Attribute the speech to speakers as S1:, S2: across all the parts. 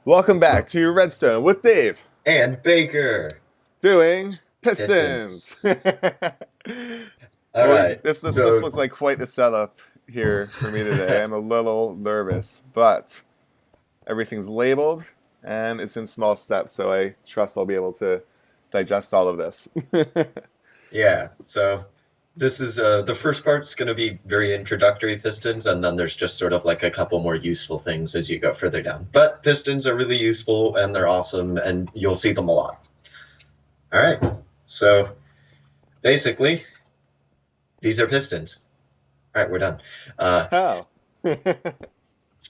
S1: Welcome back to your Redstone with Dave,
S2: And Baker.
S1: doing Pistons.
S2: Pistons. All
S1: Well,
S2: right.
S1: this looks like quite the setup here for me today. I'm a little nervous, but everything's labeled and it's in small steps, so I trust I'll be able to digest all of this.
S2: Yeah. So this is the first part's going to be very introductory pistons, and then there's just sort of like a couple more useful things as you go further down. But pistons are really useful and they're awesome, and you'll see them a lot. All right. So basically, these are pistons. All right, we're done. Uh,
S1: Oh.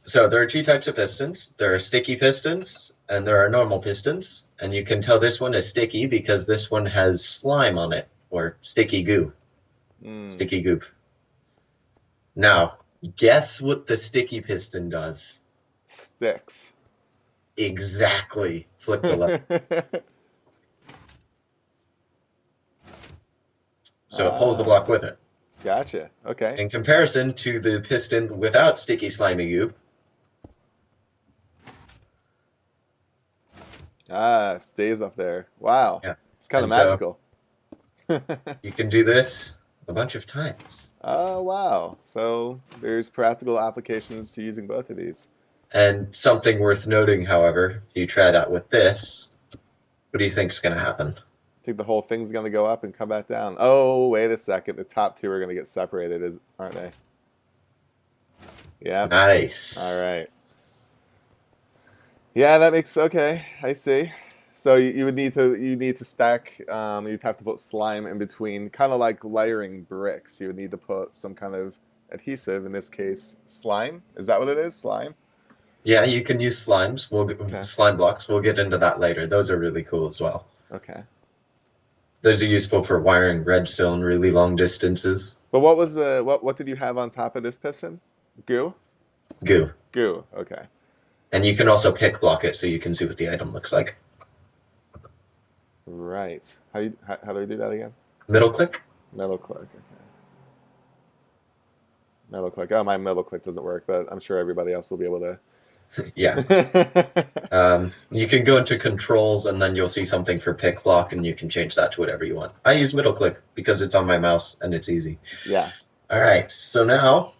S2: So there are two types of pistons. There are sticky pistons and there are normal pistons. And you can tell this one is sticky because this one has slime on it, or sticky goo,
S1: Mm,
S2: sticky goop. Now, guess what the sticky piston does?
S1: sticks.
S2: Exactly. Flip the lever. So it pulls the block
S1: Ah,
S2: with it.
S1: gotcha. Okay.
S2: In comparison to the piston without sticky slimy goop,
S1: Ah, stays up there. Wow.
S2: yeah.
S1: It's kind of
S2: And so
S1: magical.
S2: you can do this a bunch of times.
S1: Oh, wow. So there's practical applications to using both of these.
S2: And something worth noting, however, if you try that with this, what do you think's going to happen?
S1: I think the whole thing's going to go up and come back down. Oh, wait a second. The top two are going to get separated, aren't they? Yeah. All
S2: Nice.
S1: right. Yeah, that makes okay. I see. So you would need to stack. You'd have to put slime in between, kind of like layering bricks. You would need to put some kind of adhesive. In this case, slime. Is that what it is? Slime.
S2: Yeah, you can use slimes.
S1: Okay.
S2: Slime blocks. We'll get into that later. Those are really cool as well.
S1: Okay.
S2: Those are useful for wiring redstone really long distances.
S1: But what was the what did you have on top of this piston? Goo?
S2: Goo.
S1: Goo. Okay.
S2: And you can also pick block it so you can see what the item looks like.
S1: Right. How do we do that again?
S2: Middle click?
S1: Middle click. Okay. Middle click. Oh, my middle click doesn't work, but I'm sure everybody else will be able
S2: Yeah.
S1: to.
S2: You can go into controls and then you'll see something for pick block and you can change that to whatever you want. I use middle click because it's on my mouse and it's easy.
S1: Yeah.
S2: All right, so now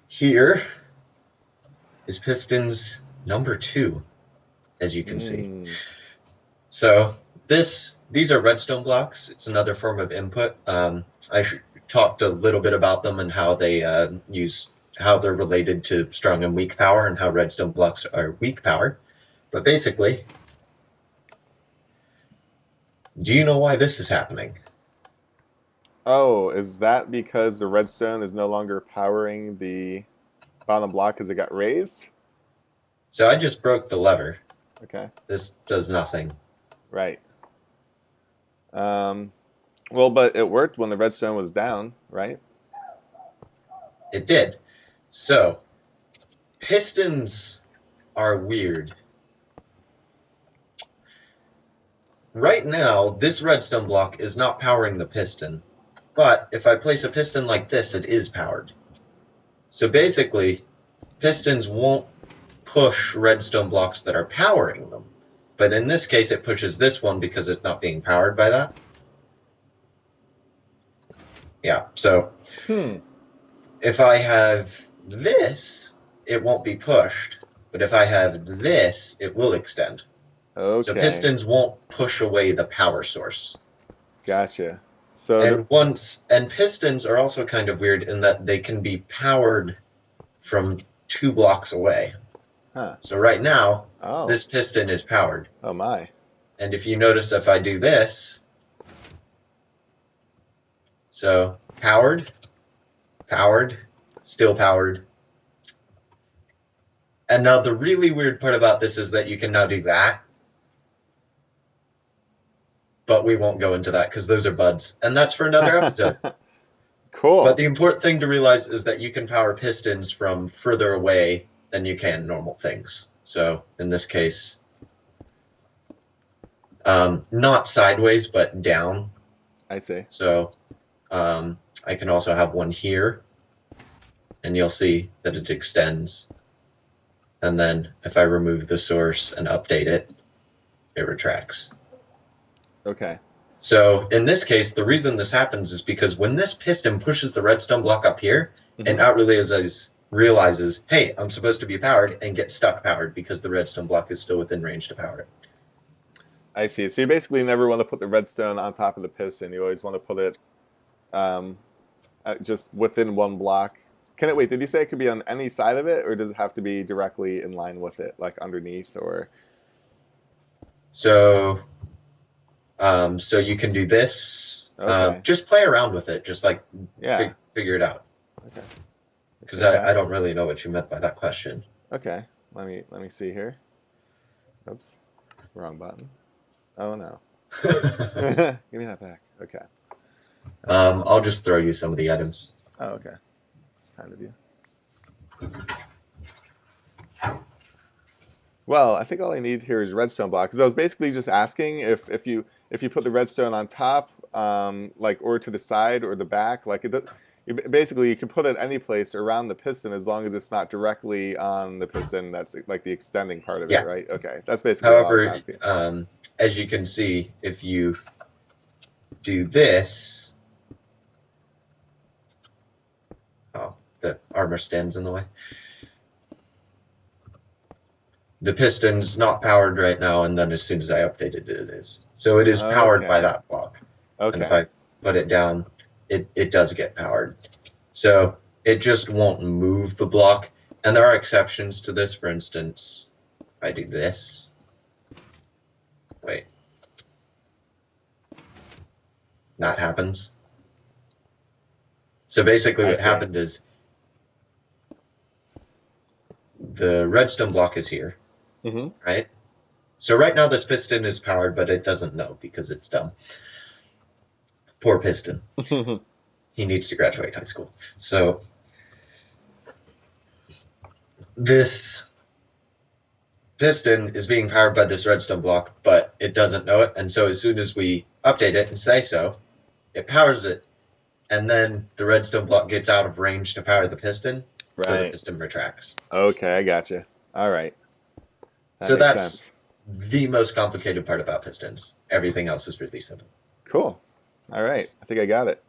S2: here is pistons number 2, as you can see.
S1: Mm.
S2: So these are redstone blocks. It's another form of input. I talked a little bit about them and how they how they're related to strong and weak power and how redstone blocks are weak power. But basically, do you know why this is happening?
S1: Oh, is that because the redstone is no longer powering the bottom block as it got raised?
S2: So I just broke the lever.
S1: Okay.
S2: This does nothing.
S1: Right. Um, well, but it worked when the redstone was down, right?
S2: It did. So pistons are weird. Right now, this redstone block is not powering the piston, but if I place a piston like this, it is powered. So basically, pistons won't push redstone blocks that are powering them, but in this case, it pushes this one because it's not being powered by that. Yeah, so
S1: Hmm.
S2: if I have this, it won't be pushed, but if I have this, it will extend. So
S1: Okay.
S2: pistons won't push away the power source.
S1: Gotcha. So
S2: And pistons are also kind of weird in that they can be powered from 2 blocks away.
S1: huh.
S2: So right now,
S1: Oh.
S2: this piston is powered.
S1: Oh my.
S2: And if you notice, if I do this, so powered, powered, still powered. And now the really weird part about this is that you can now do that. But we won't go into that because those are buds. And that's for another episode. But
S1: Cool.
S2: the important thing to realize is that you can power pistons from further away than you can normal things. So in this case, not sideways, but down.
S1: I see.
S2: So I can also have one here, and you'll see that it extends. and then if I remove the source and update it, it retracts.
S1: Okay.
S2: So in this case, the reason this happens is because when this piston pushes the redstone block up here, it now realizes, hey, I'm supposed to be powered, and gets stuck powered because the redstone block is still within range to power it.
S1: I see. So you basically never want to put the redstone on top of the piston. You always want to put it just within one block. Wait, did you say it could be on any side of it, or does it have to be directly in line with it, like underneath, or?
S2: So, so you can do this.
S1: Okay.
S2: Just play around with it. Just like
S1: Yeah.
S2: figure it out.
S1: Okay.
S2: Because I don't really know what you meant by that question.
S1: Okay. Let me see here. Oops. Wrong button. Oh no. Give me that back. Okay.
S2: I'll just throw you some of the items.
S1: Oh, okay. It's kind of you. Well, I think all I need here is redstone block, because I was basically just asking if you put the redstone on top, like, or to the side or the back, like basically you can put it any place around the piston as long as it's not directly on the piston. That's like the extending part of it, right? Okay, that's basically all I was asking.
S2: As you can see, if you do this, oh, the armor stands in the way. The piston's not powered right now, and then as soon as I updated it, it is. So it is powered by that block.
S1: Okay.
S2: And if I put it down, it does get powered. So it just won't move the block. And there are exceptions to this. For instance, if I do this, wait, that happens. So basically what happened is the redstone block is here, right? So right now this piston is powered, but it doesn't know because it's dumb. Poor piston. He needs to graduate high school. So this piston is being powered by this redstone block, but it doesn't know it. And so as soon as we update it and say so, it powers it. And then the redstone block gets out of range to power the piston. Right. So the piston retracts.
S1: Okay, I gotcha. All right.
S2: So that's the most complicated part about pistons. Everything else is really simple.
S1: Cool. All right. I think I got it.